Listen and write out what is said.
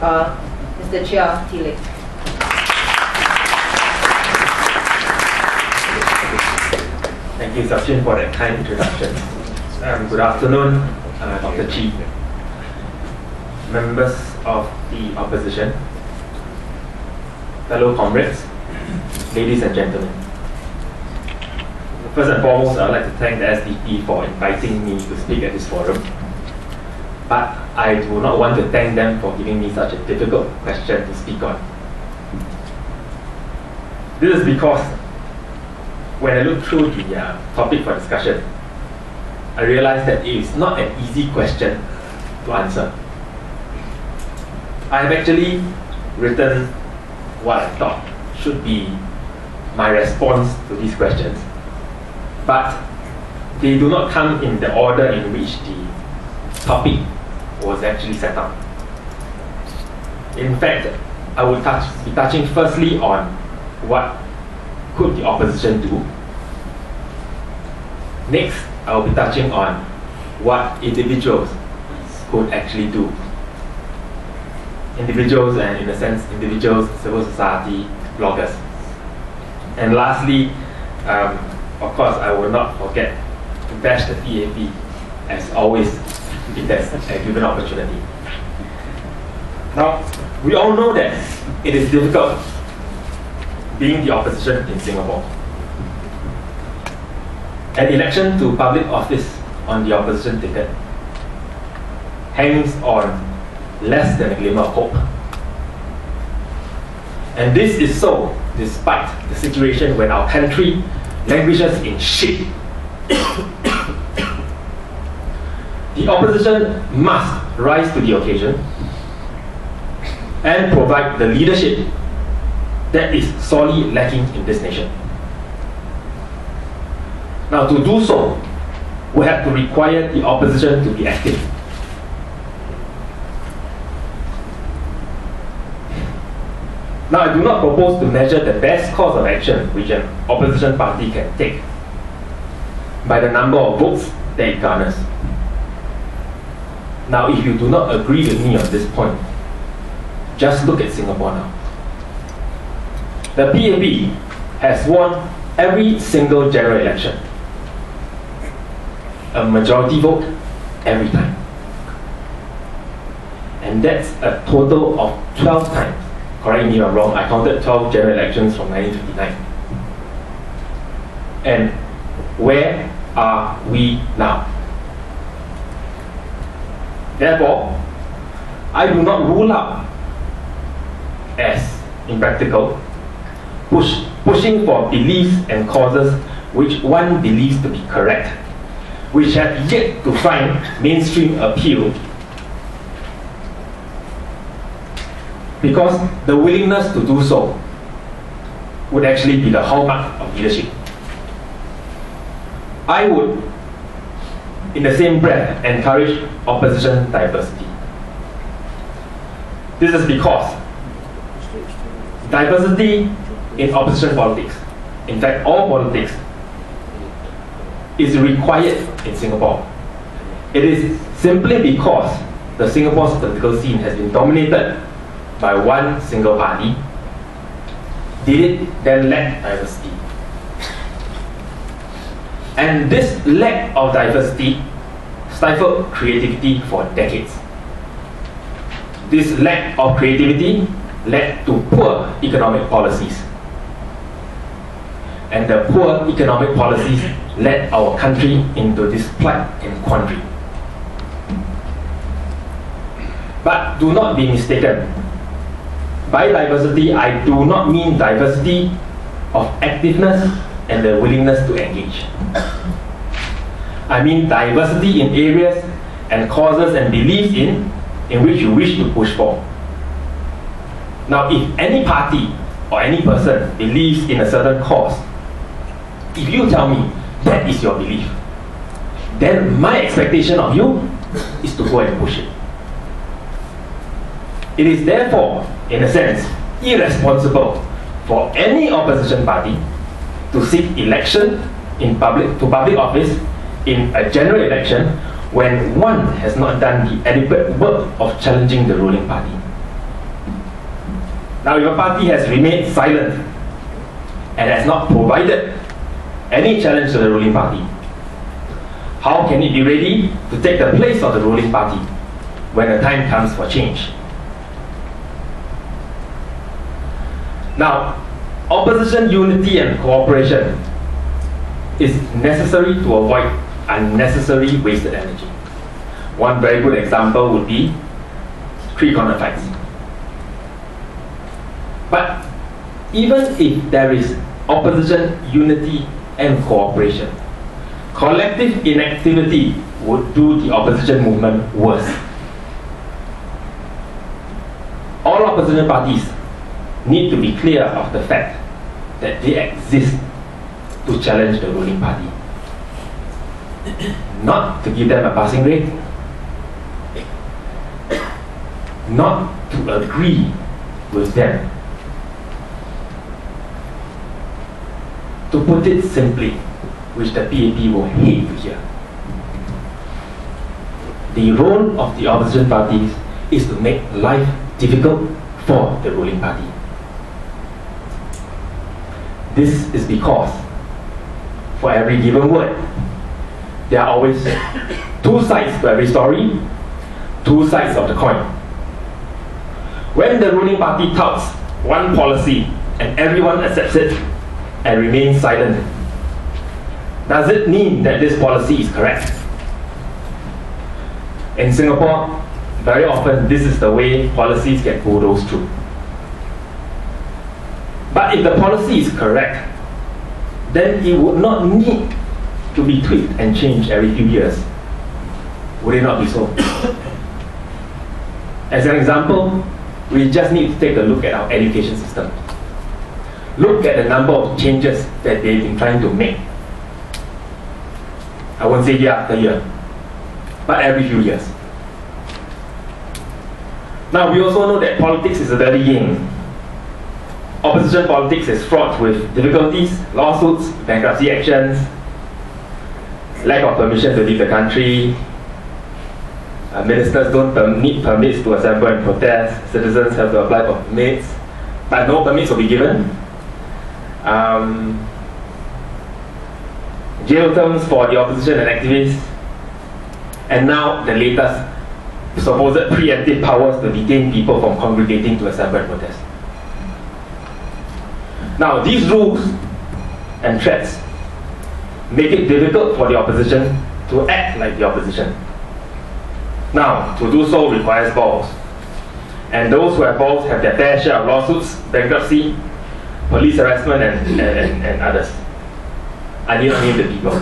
Mr. Chia. Thank you, Sachin, for that kind introduction. Good afternoon, Dr. Chia, members of the opposition, fellow comrades, ladies and gentlemen. First and foremost, I would like to thank the SDP for inviting me to speak at this forum. But I do not want to thank them for giving me such a difficult question to speak on. This is because when I look through the topic for discussion, I realized that it is not an easy question to answer. I have actually written what I thought should be my response to these questions, but they do not come in the order in which the topic was actually set up. In fact, I will be touching firstly on what could the opposition do. Next, I will be touching on what individuals could actually do. Individuals, and in a sense, individuals, civil society, bloggers. And lastly, of course, I will not forget to bash the PAP, as always, if there's a given opportunity. Now, we all know that it is difficult being the opposition in Singapore. An election to public office on the opposition ticket hangs on less than a glimmer of hope. And this is so despite the situation when our country languishes in shit. The opposition must rise to the occasion and provide the leadership that is sorely lacking in this nation. Now, to do so, we have to require the opposition to be active. Now, I do not propose to measure the best course of action which an opposition party can take by the number of votes that it garners. Now, if you do not agree with me on this point, just look at Singapore now. The PAP has won every single general election. A majority vote every time. And that's a total of 12 times. Correct me if I'm wrong, I counted 12 general elections from 1959. And where are we now? Therefore, I do not rule out as impractical pushing for beliefs and causes which one believes to be correct, which have yet to find mainstream appeal, because the willingness to do so would actually be the hallmark of leadership. I would, in the same breath, encourage opposition diversity. This is because diversity in opposition politics, in fact all politics, is required in Singapore. It is simply because the Singapore's political scene has been dominated by one single party. Did it then lack diversity? And this lack of diversity stifled creativity for decades. This lack of creativity led to poor economic policies. And the poor economic policies led our country into this plight and quandary. But do not be mistaken. By diversity, I do not mean diversity of activeness and the willingness to engage. I mean diversity in areas and causes and beliefs in which you wish to push for. Now, if any party or any person believes in a certain cause, if you tell me that is your belief, then my expectation of you is to go and push it. It is therefore, in a sense, irresponsible for any opposition party to seek election to public office in a general election when one has not done the adequate work of challenging the ruling party. Now, if a party has remained silent and has not provided any challenge to the ruling party, how can it be ready to take the place of the ruling party when the time comes for change? Now, opposition unity and cooperation is necessary to avoid unnecessary wasted energy. One very good example would be three-corner fights. But even if there is opposition unity and cooperation, collective inactivity would do the opposition movement worse. All opposition parties need to be clear of the fact that they exist to challenge the ruling party, not to give them a passing grade, not to agree with them. To put it simply, which the PAP will hate to hear, the role of the opposition parties is to make life difficult for the ruling party. This is because for every given word, there are always two sides to every story, two sides of the coin. When the ruling party touts one policy and everyone accepts it and remains silent, does it mean that this policy is correct? In Singapore, very often this is the way policies get bulldozed through. But if the policy is correct, then it would not need to be tweaked and changed every few years. Would it not be so? As an example, we just need to take a look at our education system. Look at the number of changes that they've been trying to make. I won't say year after year, but every few years. Now, we also know that politics is a dirty game. Opposition politics is fraught with difficulties, lawsuits, bankruptcy actions, lack of permission to leave the country. Ministers don't need permits to assemble and protest. Citizens have to apply for permits, but no permits will be given. Jail terms for the opposition and activists, and now the latest supposed preemptive powers to detain people from congregating to assemble and protest. Now, these rules and threats make it difficult for the opposition to act like the opposition. Now, to do so requires balls. And those who have balls have their fair share of lawsuits, bankruptcy, police harassment, and others. I need not name the people.